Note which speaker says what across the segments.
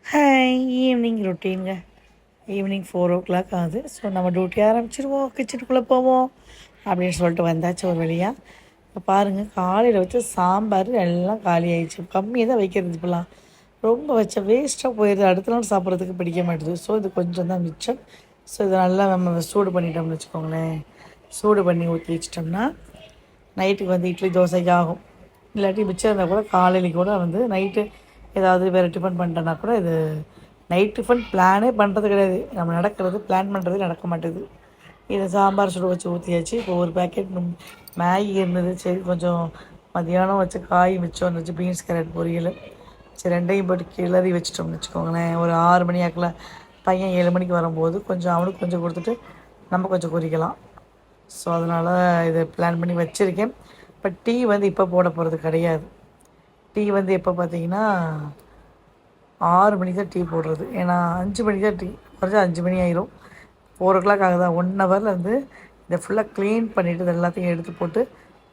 Speaker 1: Hi, evening ரொட்டீனுங்க. Evening 4:00 ஆகுது. So நம்ம duty ஆரம்பிச்சிருவோம், கிச்சனுக்குள்ளே போவோம் அப்படின்னு சொல்லிட்டு வந்தாச்சு ஒரு வழியாக. இப்போ பாருங்கள், காலையில் வச்ச சாம்பார் எல்லாம் காலி ஆயிடுச்சு. கம்மியாக தான் வைக்கிறது இப்போலாம். ரொம்ப வச்ச வேஸ்ட்டாக போயிடுது. அடுத்த நாள் சாப்பிட்றதுக்கு பிடிக்க மாட்டேது. ஸோ இது கொஞ்சம் தான் மிச்சம். ஸோ இதை நல்லா நம்ம சூடு பண்ணிட்டோம்னு வச்சுக்கோங்களேன். சூடு பண்ணி ஊற்றி வச்சிட்டோம்னா நைட்டுக்கு வந்து இட்லி தோசைக்கு ஆகும். இல்லாட்டி மிச்சம் இருந்தால் கூட காலையிலைக்கு கூட வந்து நைட்டு ஏதாவது வேறு டிஃபன் பண்ணிட்டோன்னா கூட இது நைட் டிஃபன் பிளானே பண்ணுறது கிடையாது. நம்ம நடக்கிறது பிளான் பண்ணுறது நடக்க மாட்டேது. இதை சாம்பார் சுட வச்சு ஊற்றியாச்சு. இப்போ ஒரு பேக்கெட் மேகி இருந்தது. சரி, கொஞ்சம் மதியானம் வச்ச காய் மிச்சம் இருந்துச்சு. பீன்ஸ் கேரட் பொரியல். சரி, ரெண்டையும் போட்டு கிளறி வச்சிட்டோம்னு வச்சுக்கோங்களேன். ஒரு 6 மணி ஆக்கில் பையன் 7 மணிக்கு வரும்போது கொஞ்சம் அவனுக்கு கொஞ்சம் கொடுத்துட்டு நம்ம கொஞ்சம் குறிக்கலாம். ஸோ அதனால் இதை பிளான் பண்ணி வச்சுருக்கேன். இப்போ டீ வந்து இப்போ போட போகிறது கிடையாது. டீ வந்து எப்போ பார்த்தீங்கன்னா 6 மணிக்கு தான் டீ போடுறது. ஏன்னா 5 மணிக்கு தான் டீ குறைஞ்சா 5 மணி ஆயிரும். 4:00 ஆகுதா, 1 ஹவரில் வந்து இதை ஃபுல்லாக க்ளீன் பண்ணிவிட்டு இது எல்லாத்தையும் எடுத்து போட்டு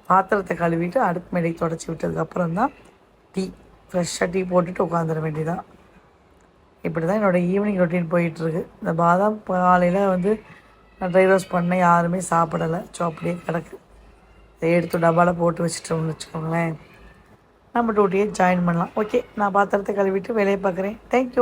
Speaker 1: பாத்திரத்தை கழுவிட்டு அடுப்பு மேடைக்கு தொடச்சி விட்டதுக்கப்புறம் தான் டீ ஃப்ரெஷ்ஷாக டீ போட்டுட்டு உட்காந்துட வேண்டியதான். இப்படி தான் என்னோடய ஈவினிங் ரொட்டீன் போயிட்டுருக்கு. இந்த பாதாம் காலையில் வந்து ட்ரை ரோஸ்ட் பண்ண யாருமே சாப்பிடலை. ஸோ அப்படியே கிடக்கு. இதை எடுத்து டப்பாவில் போட்டு வச்சுட்டோம்னு வச்சுக்கோங்களேன். நம்ம டியூட்டியை ஜாயின் பண்ணலாம். ஓகே, நான் பாத்திரத்தை கழுவிட்டு வேலையை பார்க்குறேன். தேங்க்யூ.